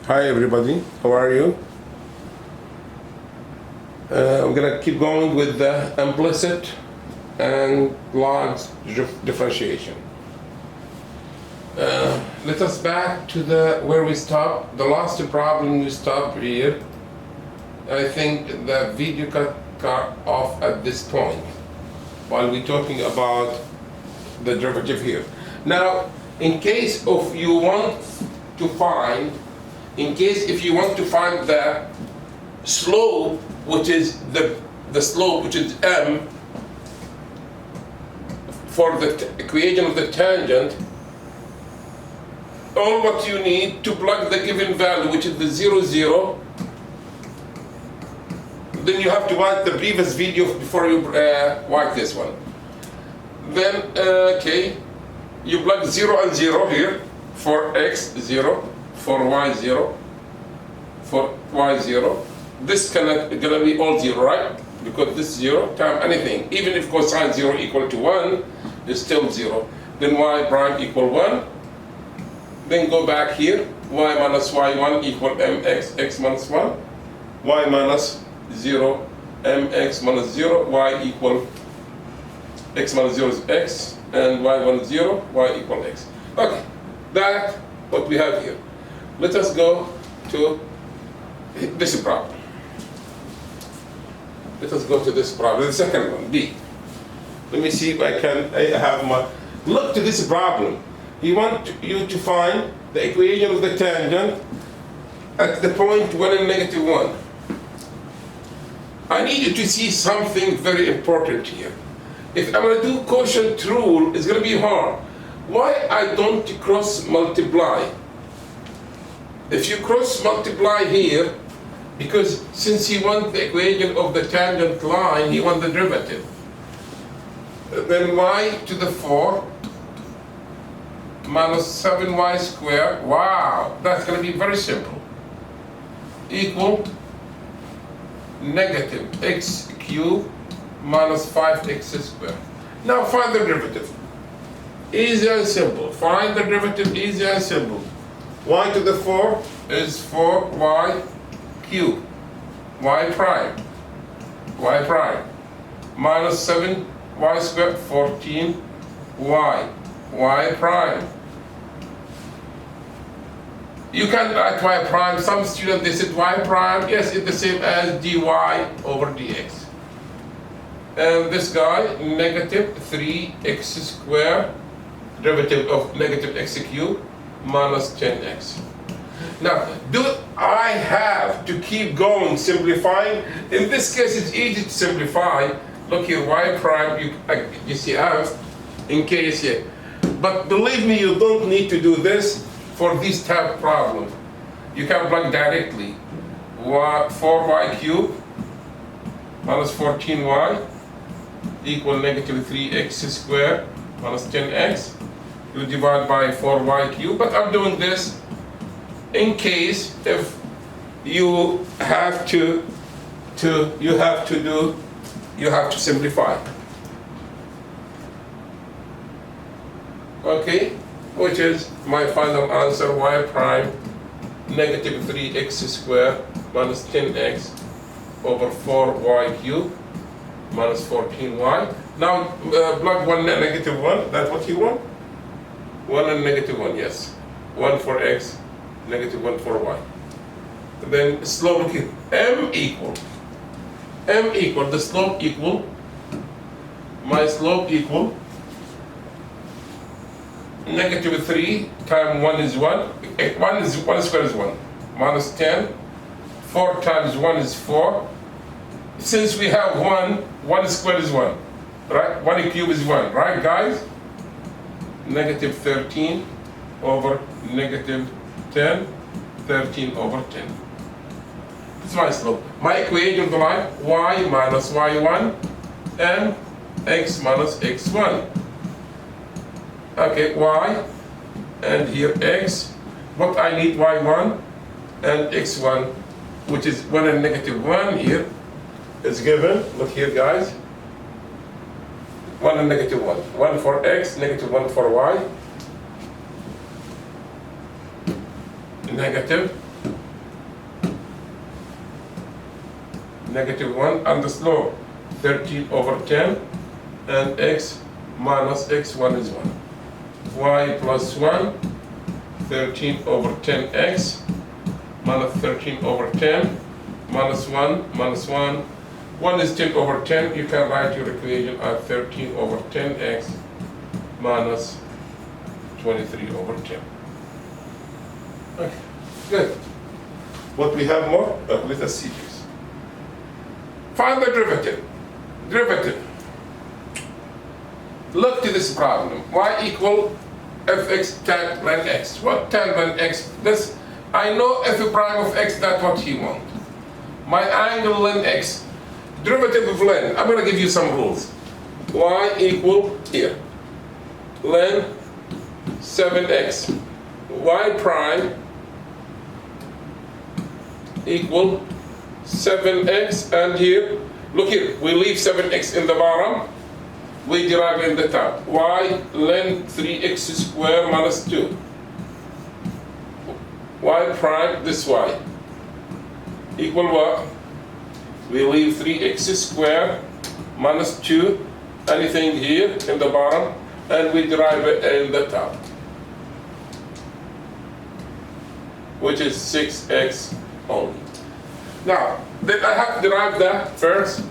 Hi everybody, how are you? I'm gonna keep going with the implicit and logs differentiation. Let us back to where we stopped. The last problem we stopped here. I think the video got off at this point while we're talking about the derivative here. Now, in case of you want to find if you want to find the slope, which is the slope, which is m, for the equation of the tangent, all what you need to plug the given value, which is the 0, 0, then you have to watch the previous video before you watch this one. Then, okay, you plug 0 and 0 here for x 0, for y 0, for y 0. This gonna be all 0, right? Because this 0 times anything, even if cosine 0 equal to 1, is still 0. Then y prime equal 1. Then go back here, y minus y1 equal mx, x minus 1. Y minus 0, mx minus 0, y equal x minus 0 is x, and y1 is 0, y equal x. Okay, that's what we have here. Let us go to this problem. Let us go to this problem, the second one, B. Let me see if I have my, look to this problem. He wants you to find the equation of the tangent at the point 1 and negative 1. I need you to see something very important here. If I'm going to do quotient rule, it's going to be hard. Why I don't cross multiply? If you cross multiply here, because since he wants the equation of the tangent line, he wants the derivative. Then y to the 4 minus 7y squared, wow, that's going to be very simple, equal negative x cubed minus 5x squared. Now find the derivative. Easy and simple. Find the derivative, easy and simple. Y to the 4 is 4y cubed, y prime, minus 7y squared, 14y, y prime. You can write y prime. Some students, they said y prime. Yes, it's the same as dy over dx. And this guy, negative 3x squared, derivative of negative x cubed, minus 10x. Now, do I have to keep going simplifying? In this case, it's easy to simplify. Look here, y prime, you see out in case here. But believe me, you don't need to do this for this type of problem. You can plug directly. 4y cubed minus 14y equal negative 3x squared minus 10x. You divide by 4y cubed. But I'm doing this in case if you have to simplify. Okay, which is my final answer, y prime negative 3x squared minus 10x over 4y cubed minus 14y. Now plug 1 and negative 1, that's what you want? 1 and negative 1, yes. 1 for x, negative 1 for y. And then slope here, m equal, the slope equal, my slope equal, negative 3 times 1 is 1, 1 squared is 1, minus 10, 4 times 1 is 4. Since we have 1 squared is 1, right? 1 cube is 1, right guys? Negative 13 over negative 10, 13 over 10. It's my slope. My equation of the line, y minus y1 and x minus x1. Okay, y, and here x. What I need, y1 and x1, which is 1 and negative 1 here, is given. Look here, guys. 1 and negative 1. 1 for x, negative 1 for y. Negative negative 1, and the slope 13 over 10, and x minus x1 is 1. Y plus 1, 13 over 10x, minus 13 over 10, minus 1, minus 1. 1 is 10 over 10. You can write your equation as 13 over 10x minus 23 over 10. Okay, good. What we have more? Let us see this. Find the derivative. Derivative. Look to this problem. Y equal fx tan ln x. What tan ln x? This, I know f prime of x, that's what he wants. My angle ln x. Derivative of ln. I'm going to give you some rules. Y equal here. Ln 7x. Y prime equal 7x, and here, look here, we leave 7x in the bottom, we derive in the top. Y ln 3x squared minus 2. Y prime, this y, equal what? We leave 3x squared minus 2, anything here in the bottom, and we derive it in the top, which is 6x only. Now, then I have to derive that first.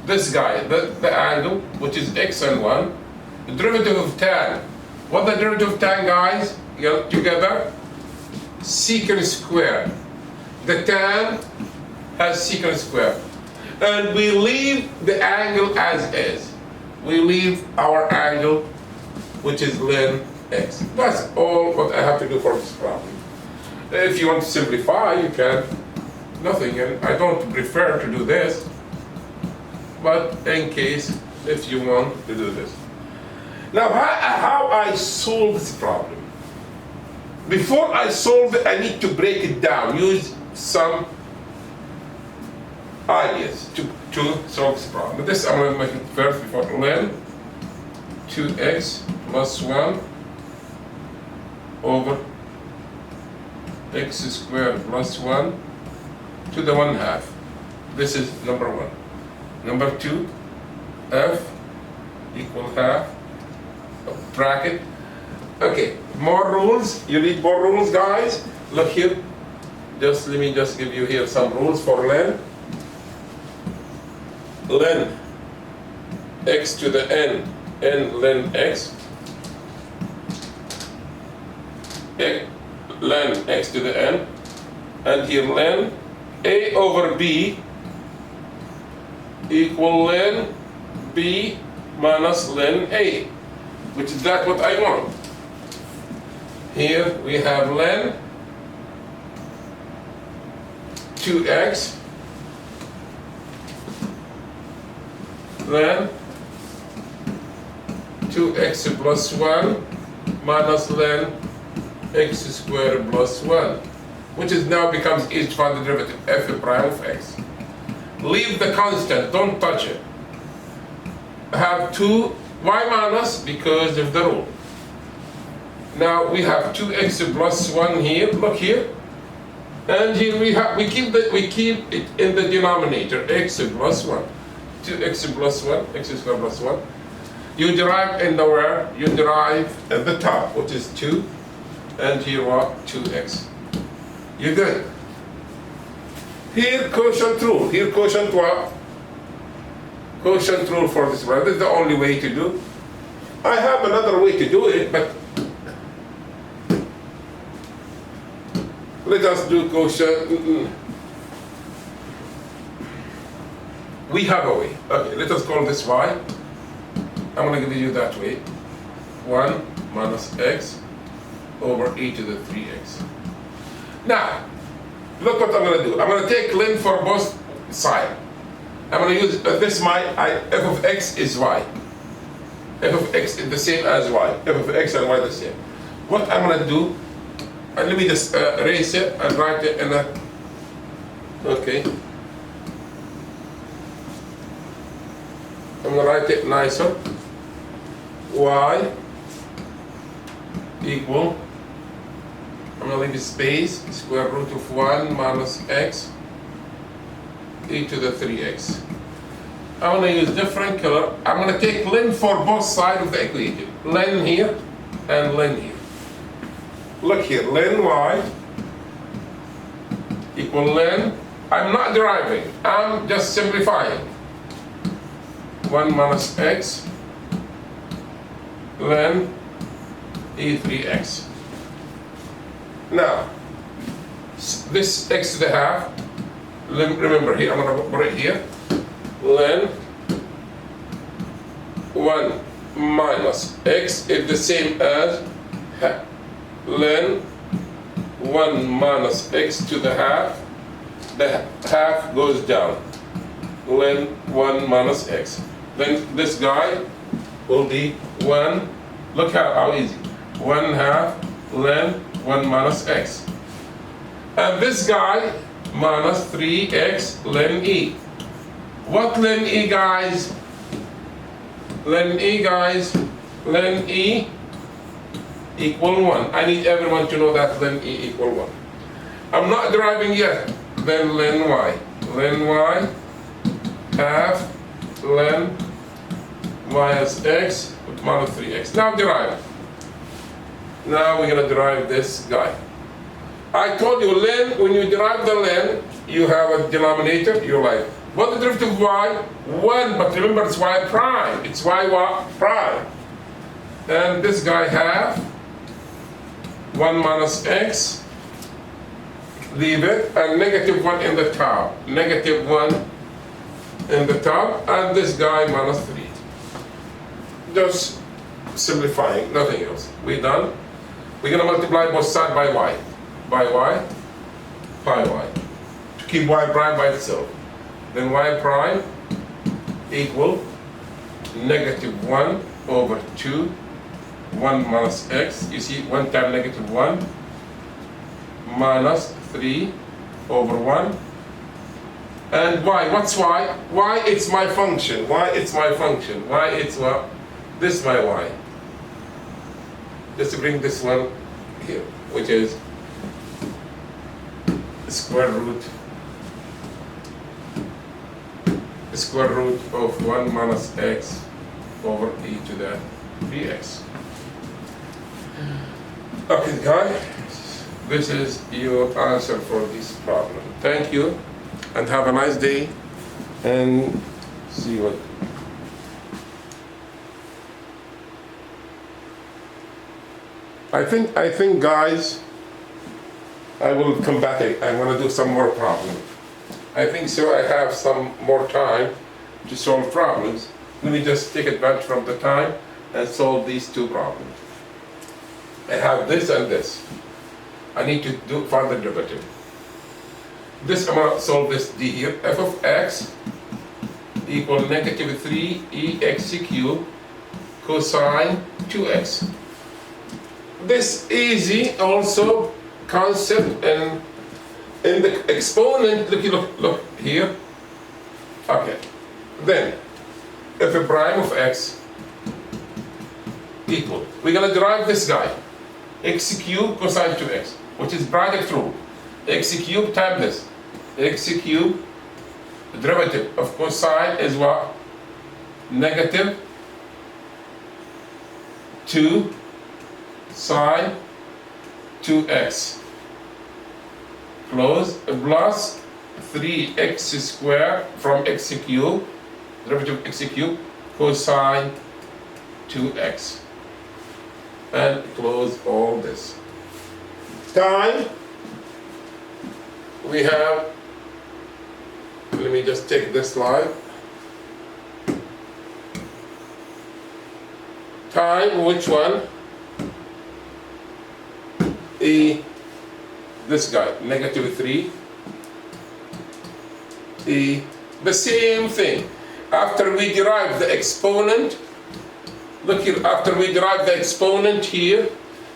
This guy, the angle, which is x and 1, the derivative of tan. What the derivative of tan, guys? Together, secant squared. The tan has secant squared. And we leave the angle as is. We leave our angle, which is ln x. That's all what I have to do for this problem. If you want to simplify, you can. Nothing, and I don't prefer to do this, but in case if you want to do this. Now, how I solve this problem? Before I solve it, I need to break it down, use some ideas to solve this problem. But this I'm going to make it first before ln 2x plus 1 over x squared plus 1 to the 1/2. This is number 1. Number 2, f equal half, bracket. Okay, more rules. You need more rules, guys? Look here. Let me give you here some rules for ln. Ln x to the n ln x. Ln x to the n. And here ln a over b equal ln b minus ln a, which is that what I want. Here we have ln 2x ln 2x plus 1 minus ln x squared plus 1, which is now becomes each find the derivative f prime of x. Leave the constant, don't touch it. Have 2 y minus because of the rule. Now we have 2x plus 1 here, look here. And here we keep it in the denominator, x plus 1. 2x plus 1, x squared plus 1. You derive in the where? You derive at the top, which is 2. And here what? 2x. You good? Here quotient rule. Here quotient what? Quotient rule for this one. This is the only way to do. I have another way to do it, but let us do quotient. We have a way. Okay, let us call this y. I'm going to give you that way. 1 minus x over e to the 3x. Now, look what I'm going to do. I'm going to take ln for both sides. I'm going to use this f of x is y. F of x is the same as y. F of x and y the same. What I'm going to do, let me just erase it and write it in a, okay. I'm going to write it nicer. Y equal, I'm going to leave a space, square root of 1 minus x e to the 3x. I want to use different color. I'm going to take len for both sides of the equation. Len here and len here. Look here, len y equal len. I'm not deriving, I'm just simplifying. 1 minus x len e3x. Now, this x to the half, remember here, I'm going to put it here. Len 1 minus x is the same as len 1 minus x to the half. The half goes down. Len 1 minus x. Then this guy will be 1. Look how easy. 1/2 len 1 minus x. And this guy minus 3x len e. What len e, guys? Len e, guys. Len e equal 1. I need everyone to know that len e equal 1. I'm not deriving yet. Then len y. Len y half len minus x minus 3x. Now derive. Now we're going to derive this guy. I told you len, when you derive the len, you have a denominator, you're like, what the derivative of y? 1, but remember it's y prime. It's y prime. And this guy half 1 minus x, leave it, and negative 1 in the top. Negative 1 in the top, and this guy minus 3. Just simplifying, nothing else. We done? We're going to multiply both sides by y. By y, by y. To keep y prime by itself. Then y prime equal negative 1 over 2, 1 minus x. You see, 1 times negative 1 minus 3 over 1. And y, what's y? Y, it's my function. Y, it's my function. Y, it's what? This is my y. Just to bring this one here, which is square root of 1 minus x over e to the 3x. Okay, guys, this is your answer for this problem. Thank you, and have a nice day, and see what. I think, guys, I will come back. I'm going to do some more problems. I think so. I have some more time to solve problems. Let me just take advantage from the time and solve these two problems. I have this and this. I need to find the derivative. This, I'm going to solve this d here. F of x equal negative 3 ex cubed cosine 2x. This easy also concept, and in the exponent, look here. Okay, then f prime of x equal, we're going to derive this guy, x cubed cosine 2x, which is bracket rule. X cubed times this, x cubed, the derivative of cosine is what? Negative 2 sine 2x close plus 3x squared from x cubed, derivative of x cubed, cosine 2x, and close all this. Time, we have, let me just take this line. Time, which one? This guy, negative 3, the same thing. After we derive the exponent, look here, after we derive the exponent here,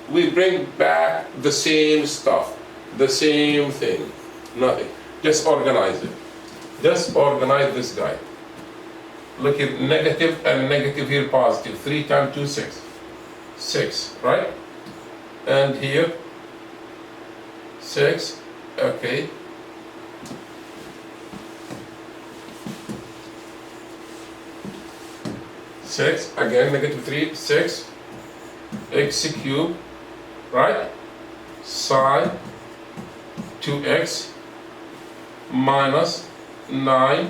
we bring back the same stuff, the same thing, nothing. Just organize it. Just organize this guy. Look here, negative and negative here, positive. 3 times 2, 6. 6, right? And here, 6, okay. 6, again negative 3, 6, x cubed, right? Sine 2x minus 9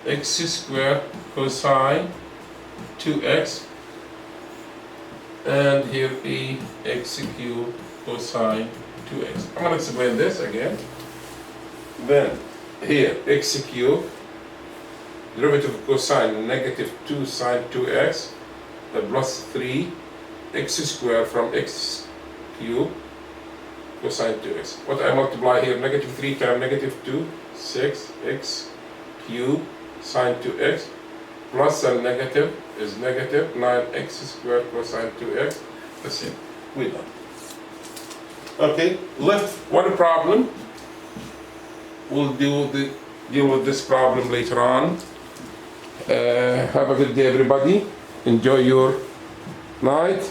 x squared cosine 2x, and here e x cubed cosine 2x. I'm going to explain this again. Then here x cubed, derivative of cosine negative 2 sine 2x, plus 3 x squared from x cubed cosine 2x. What I multiply here, negative 3 times negative 2, 6x cubed sine 2x, plus and negative is negative 9x squared cosine 2x. That's it. We're done. Okay, left one problem. We'll deal with this problem later on. Have a good day, everybody. Enjoy your night.